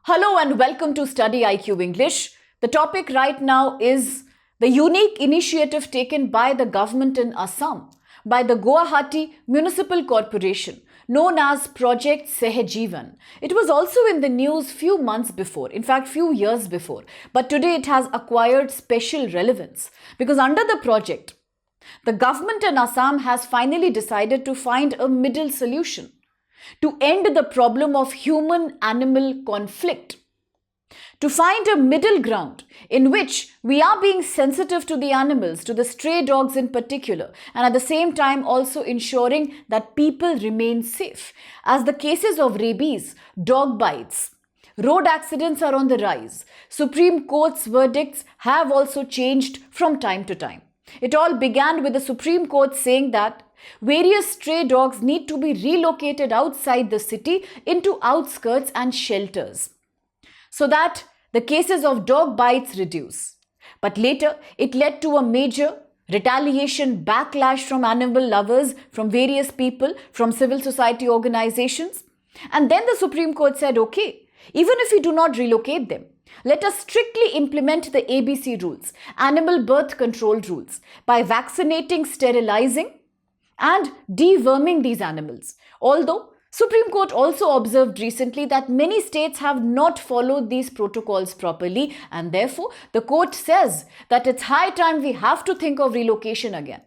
Hello and welcome to StudyIQ English. The topic right now is the unique initiative taken by the government in Assam, by the Guwahati Municipal Corporation, known as Project Sahajeevan. It was also in the news few months before, in fact few years before, but today it has acquired special relevance because under the project, the government in Assam has finally decided to find a middle solution to end the problem of human-animal conflict, to find a middle ground in which we are being sensitive to the animals, to the stray dogs in particular, and at the same time also ensuring that people remain safe. As the cases of rabies, dog bites, road accidents are on the rise, Supreme Court's verdicts have also changed from time to time. It all began with the Supreme Court saying that various stray dogs need to be relocated outside the city into outskirts and shelters so that the cases of dog bites reduce. But later, it led to a major retaliation backlash from animal lovers, from various people, from civil society organizations. And then the Supreme Court said, okay, even if we do not relocate them, let us strictly implement the ABC rules, animal birth control rules, by vaccinating, sterilizing, and deworming these animals. Although Supreme Court also observed recently that many states have not followed these protocols properly, and therefore the court says that it's high time we have to think of relocation again.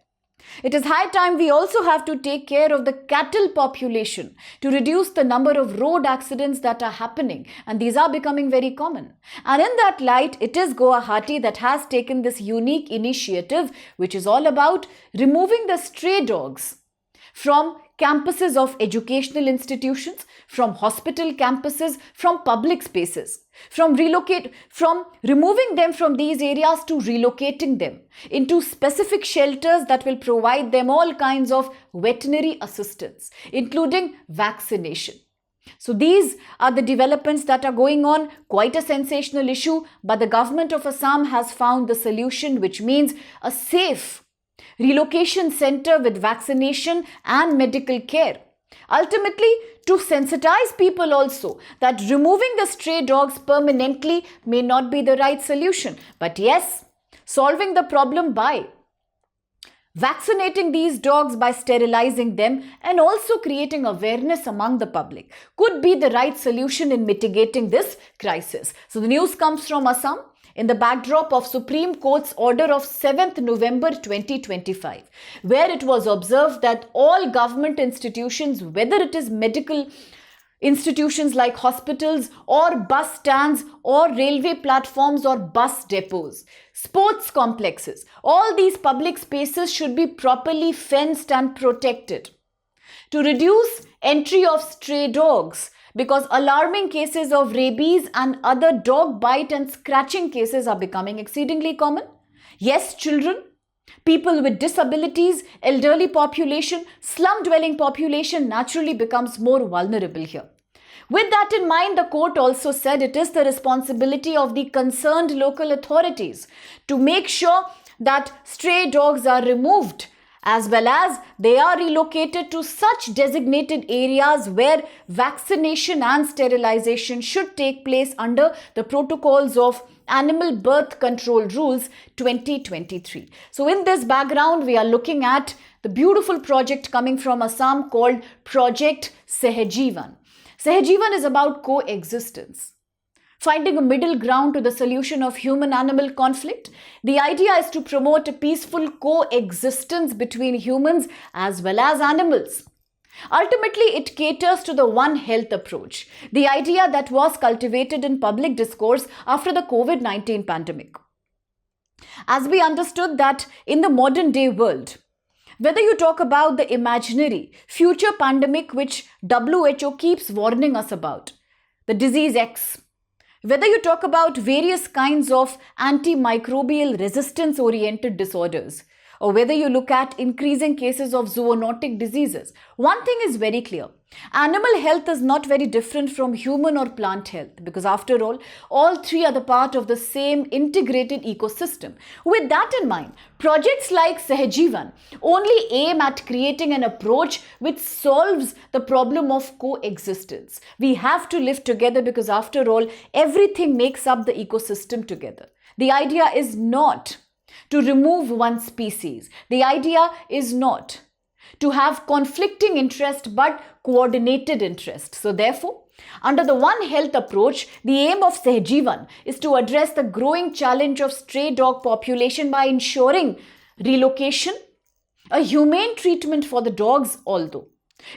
It is high time we also have to take care of the cattle population to reduce the number of road accidents that are happening, and these are becoming very common. And in that light, it is Guwahati that has taken this unique initiative, which is all about removing the stray dogs from campuses of educational institutions, from hospital campuses, from public spaces, from removing them from these areas to relocating them into specific shelters that will provide them all kinds of veterinary assistance, including vaccination. So these are the developments that are going on, quite a sensational issue, but the government of Assam has found the solution, which means a safe relocation center with vaccination and medical care. Ultimately, to sensitize people also that removing the stray dogs permanently may not be the right solution. But yes, solving the problem by vaccinating these dogs, by sterilizing them, and also creating awareness among the public could be the right solution in mitigating this crisis. So the news comes from Assam in the backdrop of Supreme Court's order of 7th November 2025, where it was observed that all government institutions, whether it is medical institutions like hospitals or bus stands or railway platforms or bus depots, sports complexes, all these public spaces should be properly fenced and protected to reduce entry of stray dogs, because alarming cases of rabies and other dog bite and scratching cases are becoming exceedingly common. Yes, children, people with disabilities, elderly population, slum-dwelling population naturally becomes more vulnerable here. With that in mind, the court also said it is the responsibility of the concerned local authorities to make sure that stray dogs are removed, as well as they are relocated to such designated areas where vaccination and sterilization should take place under the protocols of Animal Birth Control Rules 2023. So in this background, we are looking at the beautiful project coming from Assam called Project Sahajeevan. Sahajeevan is about coexistence, finding a middle ground to the solution of human-animal conflict. The idea is to promote a peaceful coexistence between humans as well as animals. Ultimately, it caters to the One Health approach, the idea that was cultivated in public discourse after the COVID-19 pandemic. As we understood that in the modern day world, whether you talk about the imaginary future pandemic which WHO keeps warning us about, the disease X, whether you talk about various kinds of antimicrobial resistance-oriented disorders, or whether you look at increasing cases of zoonotic diseases, one thing is very clear. Animal health is not very different from human or plant health, because after all three are the part of the same integrated ecosystem. With that in mind, projects like Sahajeevan only aim at creating an approach which solves the problem of coexistence. We have to live together because after all, everything makes up the ecosystem together. The idea is not to remove one species. The idea is not to have conflicting interest but coordinated interest. So therefore, under the One Health approach, the aim of Sahajeevan is to address the growing challenge of stray dog population by ensuring relocation, a humane treatment for the dogs although,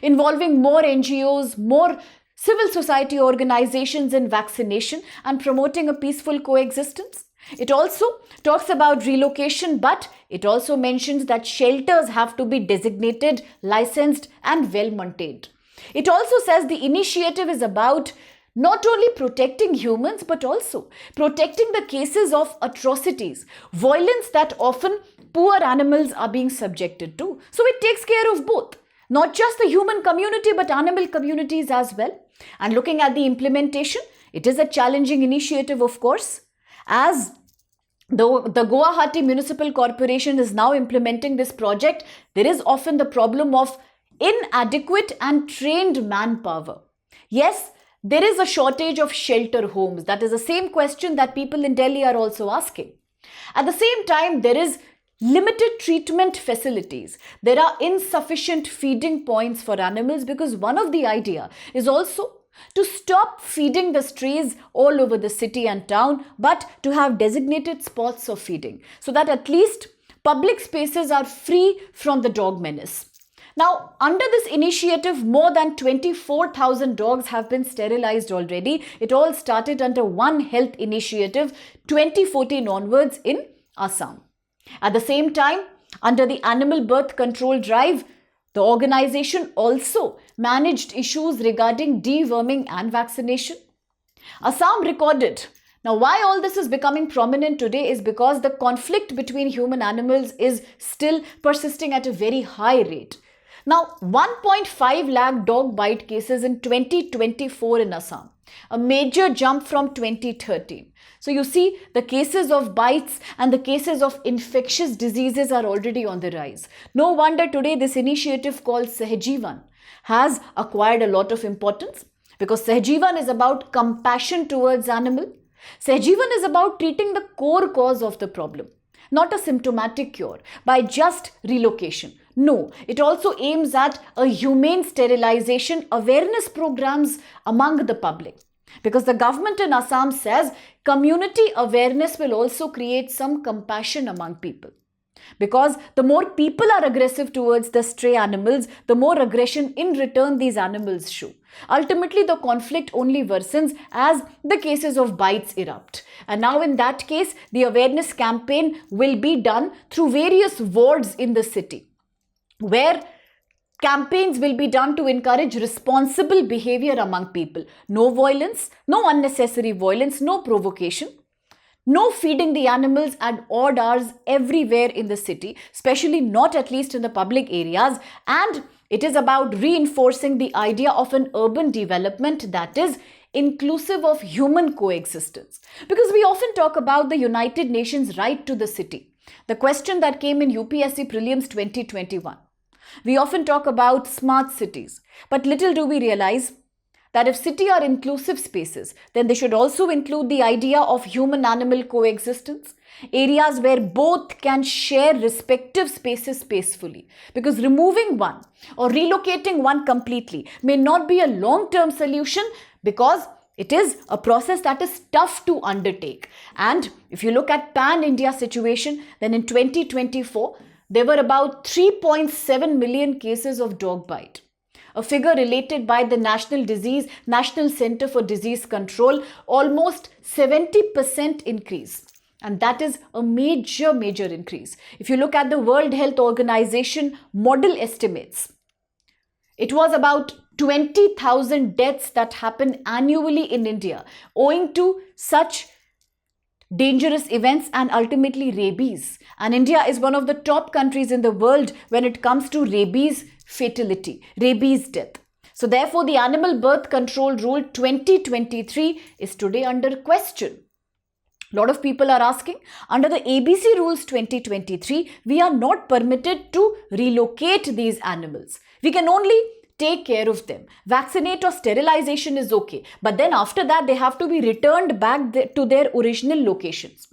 involving more NGOs, more civil society organizations in vaccination and promoting a peaceful coexistence. It also talks about relocation, but it also mentions that shelters have to be designated, licensed and well maintained. It also says the initiative is about not only protecting humans but also protecting the cases of atrocities, violence that often poor animals are being subjected to. So it takes care of both, not just the human community but animal communities as well. And looking at the implementation, it is a challenging initiative, of course, as though the Guwahati Municipal Corporation is now implementing this project, there is often the problem of inadequate and trained manpower. Yes, there is a shortage of shelter homes. That is the same question that people in Delhi are also asking. At the same time, there is limited treatment facilities. There are insufficient feeding points for animals, because one of the idea is also to stop feeding the strays all over the city and town, but to have designated spots of feeding so that at least public spaces are free from the dog menace. Now, under this initiative, more than 24,000 dogs have been sterilized already. It all started under One Health initiative 2014 onwards in Assam. At the same time, under the Animal Birth Control Drive, the organization also managed issues regarding deworming and vaccination. Assam recorded. Now, why all this is becoming prominent today is because the conflict between human animals is still persisting at a very high rate. Now, 1.5 lakh dog bite cases in 2024 in Assam, a major jump from 2013. So you see, the cases of bites and the cases of infectious diseases are already on the rise. No wonder today this initiative called Sahajeevan has acquired a lot of importance, because Sahajeevan is about compassion towards animal. Sahajeevan is about treating the core cause of the problem, not a symptomatic cure by just relocation. No, it also aims at a humane sterilization awareness programs among the public. Because the government in Assam says community awareness will also create some compassion among people. Because the more people are aggressive towards the stray animals, the more aggression in return these animals show. Ultimately, the conflict only worsens as the cases of bites erupt. And now in that case, the awareness campaign will be done through various wards in the city, where campaigns will be done to encourage responsible behavior among people. No violence, no unnecessary violence, no provocation, no feeding the animals at odd hours everywhere in the city, especially not at least in the public areas. And it is about reinforcing the idea of an urban development that is inclusive of human coexistence. Because we often talk about the United Nations right to the city, the question that came in UPSC Prelims 2021. We often talk about smart cities, but little do we realize that if cities are inclusive spaces, then they should also include the idea of human-animal coexistence, areas where both can share respective spaces peacefully. Because removing one or relocating one completely may not be a long-term solution, because it is a process that is tough to undertake. And if you look at pan-India situation, then in 2024, there were about 3.7 million cases of dog bite, a figure related by the National Center for Disease Control, almost 70% increase. And that is a major increase. If you look at the World Health Organization model estimates, it was about 20,000 deaths that happen annually in India owing to such dangerous events, and ultimately rabies. And India is one of the top countries in the world when it comes to rabies fatality, rabies death. So therefore, the Animal Birth Control Rule 2023 is today under question. A lot of people are asking, under the ABC rules 2023, we are not permitted to relocate these animals. We can only take care of them. Vaccinate or sterilization is okay. But then after that, they have to be returned back to their original locations.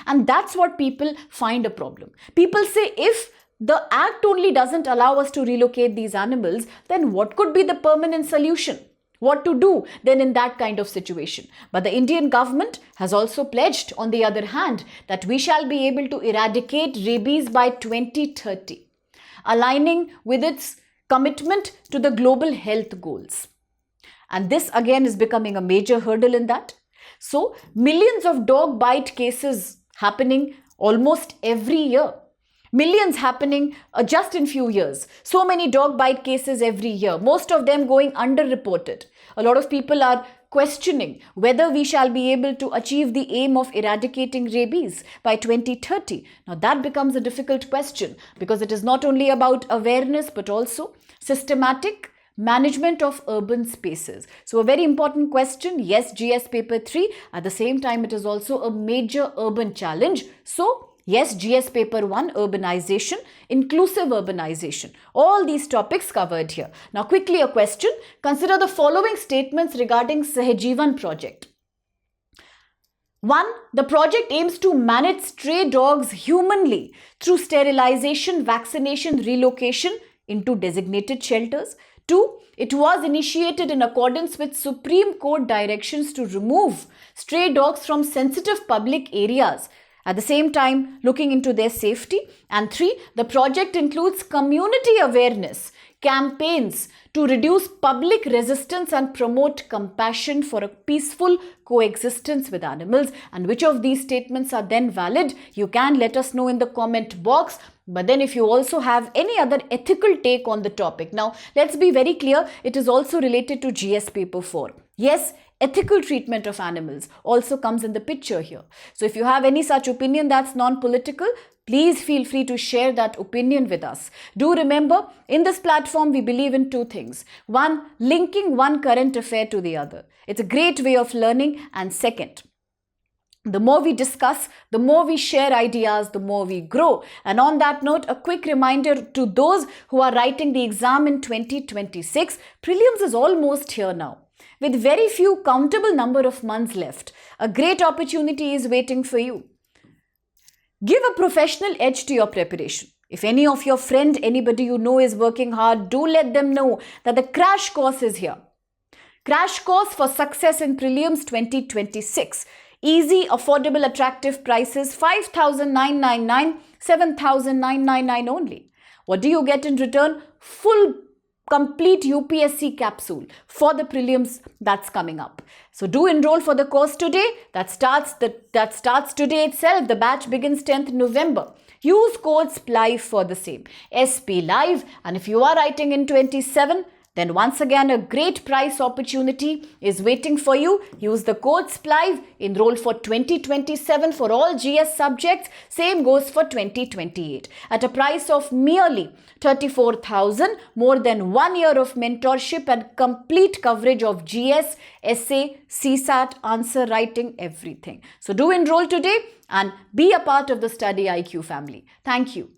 And that's what people find a problem. People say, if the act only doesn't allow us to relocate these animals, then what could be the permanent solution? What to do then in that kind of situation? But the Indian government has also pledged, on the other hand, that we shall be able to eradicate rabies by 2030, aligning with its commitment to the global health goals. And this again is becoming a major hurdle in that. So, millions of dog bite cases happening almost every year. Millions happening just in few years. So many dog bite cases every year. Most of them going underreported. A lot of people are questioning whether we shall be able to achieve the aim of eradicating rabies by 2030. Now that becomes a difficult question because it is not only about awareness but also systematic management of urban spaces. So a very important question. Yes, GS paper 3. At the same time, it is also a major urban challenge. So yes, GS paper 1, urbanization, inclusive urbanization. All these topics covered here. Now quickly a question. Consider the following statements regarding Sahajeevan project. 1. The project aims to manage stray dogs humanly through sterilization, vaccination, relocation into designated shelters. 2. It was initiated in accordance with Supreme Court directions to remove stray dogs from sensitive public areas, at the same time looking into their safety. And 3, the project includes community awareness campaigns to reduce public resistance and promote compassion for a peaceful coexistence with animals. And which of these statements are then valid? You can let us know in the comment box. But then if you also have any other ethical take on the topic. Now, let's be very clear, it is also related to GS paper 4. Yes, ethical treatment of animals also comes in the picture here. So if you have any such opinion that's non-political, please feel free to share that opinion with us. Do remember, in this platform, we believe in two things. One, linking one current affair to the other. It's a great way of learning. And second, the more we discuss, the more we share ideas, the more we grow. And on that note, a quick reminder to those who are writing the exam in 2026, Prelims is almost here now. With very few countable number of months left, a great opportunity is waiting for you. Give a professional edge to your preparation. If any of your friend, anybody you know is working hard, do let them know that the crash course is here. Crash course for success in Prelims 2026. Easy, affordable, attractive prices, 5,999, 7,999 only. What do you get in return? Full complete UPSC capsule for the prelims that's coming up. So do enroll for the course today. That starts today itself. The batch begins 10th November. Use code SPLIVE for the same. SP Live. And if you are writing in 27, then once again a great price opportunity is waiting for you. Use the code SPLIVE. Enroll for 2027 for all GS subjects. Same goes for 2028. At a price of merely 34,000, more than 1 year of mentorship and complete coverage of GS, essay, CSAT, answer writing, everything. So do enroll today and be a part of the StudyIQ family. Thank you.